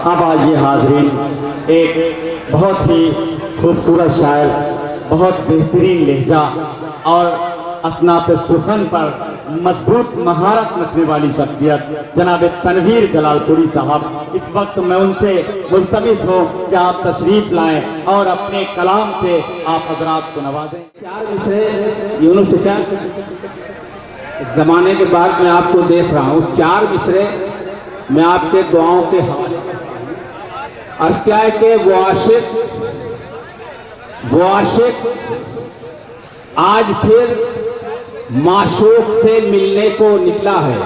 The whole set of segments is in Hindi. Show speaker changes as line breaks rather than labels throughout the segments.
अब आइए हाज़रीन, एक बहुत ही खूबसूरत शायर, बहुत बेहतरीन लहजा और असनात सुखन पर मजबूत महारत रखने वाली शख्सियत जनाब तनवीर जलालपुरी साहब, इस वक्त मैं उनसे मुल्तमिस हूँ कि आप तशरीफ लाएं और अपने कलाम से आप हजरात को नवाजें।
4 मिसरे यूनुस चचा, एक ज़माने के बाद मैं आपको देख रहा हूँ, 4 मिसरे मैं आपके दुआओं के हवाले अर्ज क्या है कि वो आशिक आज फिर माशूक से मिलने को निकला है।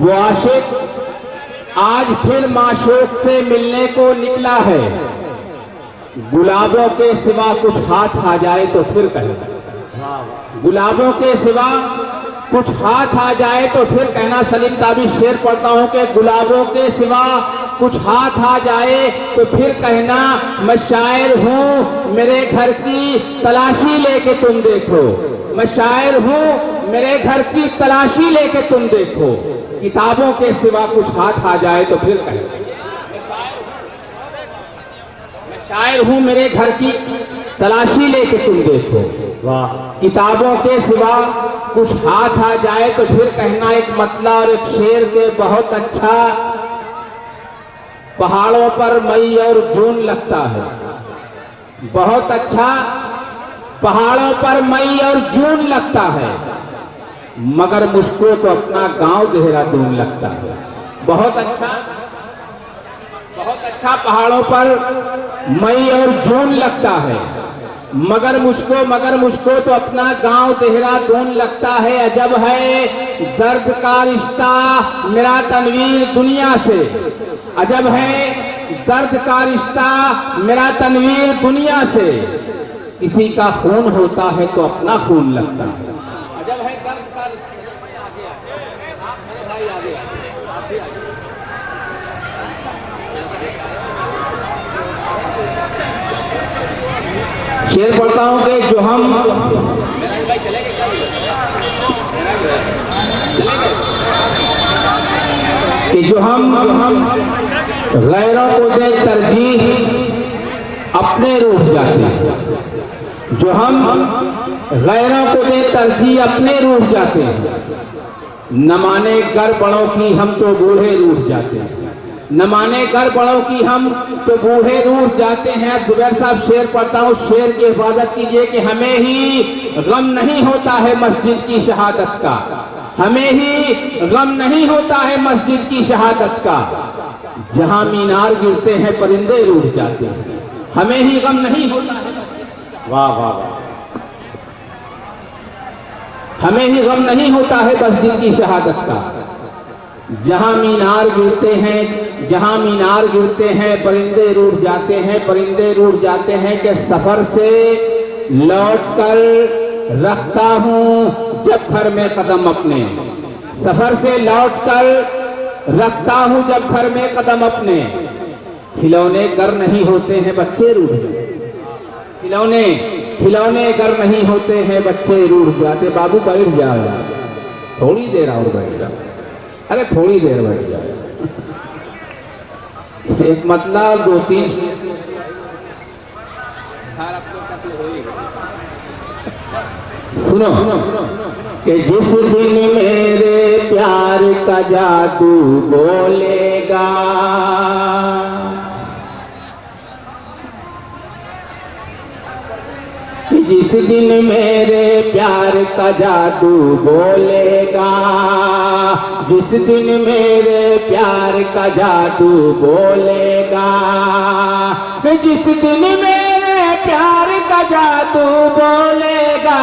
वो आशिक आज फिर माशूक से मिलने को निकला है। गुलाबों के सिवा कुछ हाथ आ जाए तो फिर कहना, गुलाबों के सिवा कुछ हाथ आ जाए तो फिर कहना। सलीम ताबी शेर पढ़ता हूं कि गुलाबों के सिवा कुछ हाथ आ जाए तो फिर कहना, मैं शायर हूँ मेरे घर की तलाशी लेके तुम देखो। मैं शायर हूँ मेरे घर की तलाशी लेके तुम देखो। किताबों के सिवा कुछ हाथ आ जाए तो फिर कहना, मैं शायर हूँ मेरे घर की तलाशी लेके तुम देखो।
वाह,
किताबों के सिवा कुछ हाथ आ जाए तो फिर कहना। एक मतला और एक शेर के बहुत अच्छा, पहाड़ों पर मई और जून लगता है। बहुत अच्छा, पहाड़ों पर मई और जून लगता है, मगर मुझको तो अपना गांव देहरादून लगता है। बहुत अच्छा, बहुत अच्छा, पहाड़ों पर मई और जून लगता है, मगर मुझको तो अपना गांव देहरादून लगता है। अजब है दर्द का रिश्ता मेरा तनवीर दुनिया से। अजब है दर्द का रिश्ता मेरा तनवीर दुनिया से। किसी का खून होता है तो अपना खून लगता है। अजब है दर्द का शेर पढ़ता हूं कि जो हम गैरों को दे तरजीह अपने रूठ जाते हैं। जो हम गैरों को दे तरजीह अपने रूठ जाते हैं। न माने घर बड़ों की हम तो बूढ़े रूठ जाते हैं। न माने घर बड़ों की हम तो बूढ़े रूठ जाते हैं। जुबैर साहब शेर पढ़ता हूँ, शेर की हिफाजत कीजिए कि हमें ही गम नहीं होता है मस्जिद की शहादत का। हमें ही गम नहीं होता है मस्जिद की शहादत का। जहां मीनार गिरते हैं परिंदे रूठ जाते हैं। हमें ही गम नहीं होता है।
वाह वाह वाह,
हमें ही गम नहीं होता है मस्जिद की शहादत का। जहां मीनार गिरते हैं परिंदे रूठ जाते हैं। परिंदे रूठ जाते हैं कि सफर से लौटकर रखता हूं जब घर में कदम अपने। सफर से लौटकर रखता हूं जब घर में कदम अपने। खिलौने घर नहीं होते हैं बच्चे रूठ जाते। खिलौने घर नहीं होते हैं बच्चे रूठ जाते। बाबू बैठ जाओ, थोड़ी देर और बैठ जाओ। अरे थोड़ी देर बैठ जाओ। एक मतलब 2-3 सुनो कि जिस दिन मेरे प्यार का जादू बोलेगा, कि जिस दिन मेरे प्यार का जादू बोलेगा, जिस दिन मेरे प्यार का जादू बोलेगा, जिस दिन मेरे प्यार का जादू बोलेगा,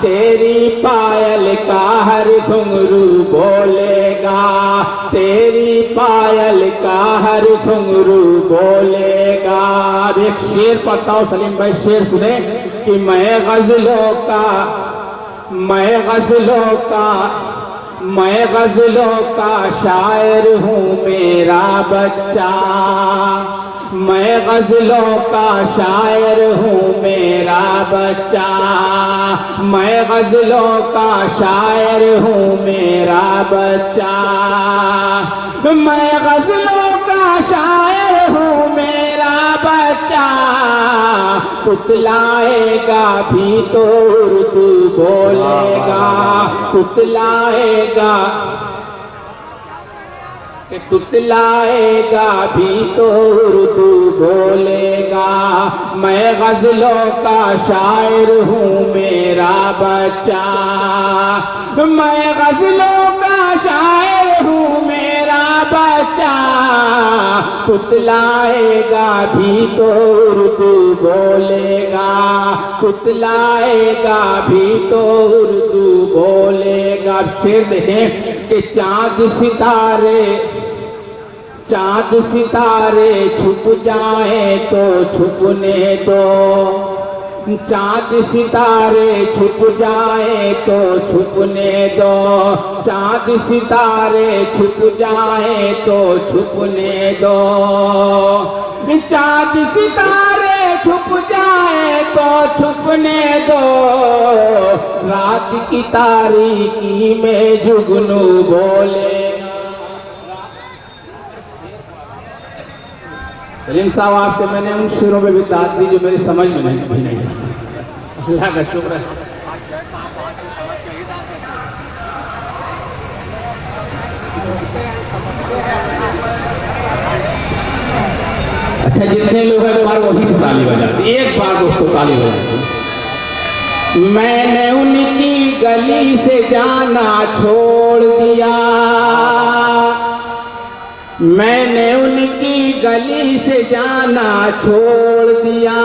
तेरी पायल का हर घुंघरू बोलेगा, तेरी पायल का हर घुंघरू बोलेगा। एक शेर पढ़ता हूँ सलीम भाई, शेर सुने कि मैं गजलों का शायर हूँ मेरा बच्चा। मैं गजलों का शायर हूँ मेरा बच्चा। मैं गजलों का शायर हूँ मेरा बच्चा। मैं गजलों तुतलाएगा भी तो उर्दू बोलेगा, तुतलाएगा भी तो उर्दू बोलेगा। मैं गजलों का शायर हूँ मेरा बच्चा, मैं गजलों का शायर हूँ मेरा बच्चा। तुतलाएगा भी तो उर्दू बोलेगा, तुतलाएगा भी तो उर्दू बोलेगा। शेर देखें कि चाँद सितारे छुप जाए तो छुपने दो, चाँद सितारे छुप जाए तो छुपने दो, चाँद सितारे छुप जाए तो छुपने दो, चाँद सितारे छुप जाए तो छुपने दो। रात की तारीकी में जुगनू बोले। सलीम साहब आपके मैंने उन शेरों में भी दाद दी जो मेरी समझ में नहीं अल्लाह का शुक्र है। अच्छा जितने लोग हैं बार वही से ताली बजाते, एक बार दोस्तों ताली बजाते। मैंने उनकी गली से जाना छोड़ दिया, मैंने उनकी गली से जाना छोड़ दिया,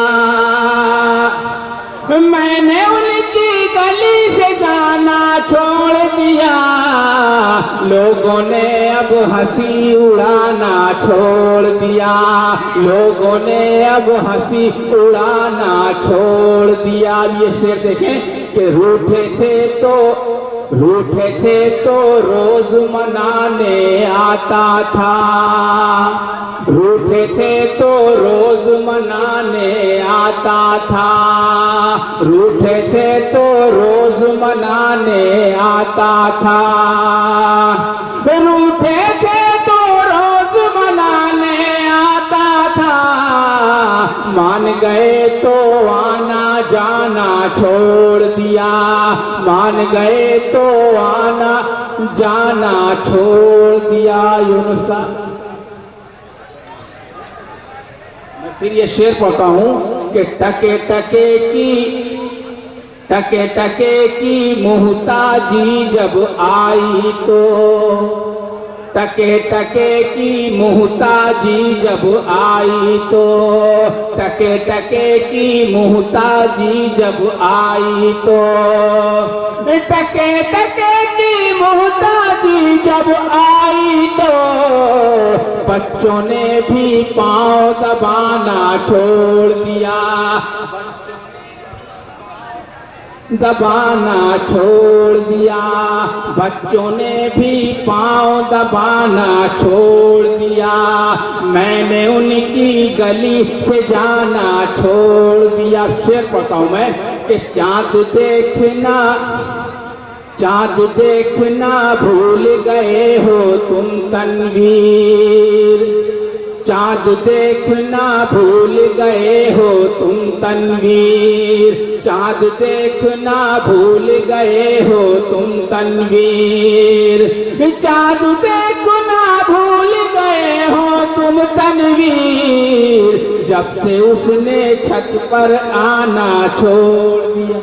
मैंने उनकी गली से जाना छोड़ दिया। लोगों ने अब हंसी उड़ाना छोड़ दिया, लोगों ने अब हंसी उड़ाना छोड़ दिया। ये शेर देखें कि रूठे थे तो रोज मनाने आता था, रूठे थे तो रोज मनाने आता था, रूठे थे तो रोज मनाने आता था, रूठे थे तो रोज मनाने आता था। मान गए तो आना जाना छोड़ दिया, मान गए तो आना जाना छोड़ दिया। यूनुसा मैं फिर ये शेर पढ़ता हूँ कि टके टके की मुहताजी जब आई तो, टके की मुहताजी जब आई तो, टके की मुहताजी जब आई तो, टके की मुहताजी जब आई तो। बच्चों ने भी पाँव दबाना छोड़ दिया, दबाना छोड़ दिया, बच्चों ने भी पाँव दबाना छोड़ दिया। मैंने उनकी गली से जाना छोड़ दिया। शेर पढ़ता हूँ मैं कि चाँद देखना भूल गए हो तुम तनवीर, चाँद देखना भूल गए हो तुम तनवीर, चाँद देखना भूल गए हो तुम तनवीर, चाँद देखना भूल गए हो तुम तनवीर। जब से उसने छत पर आना छोड़ दिया,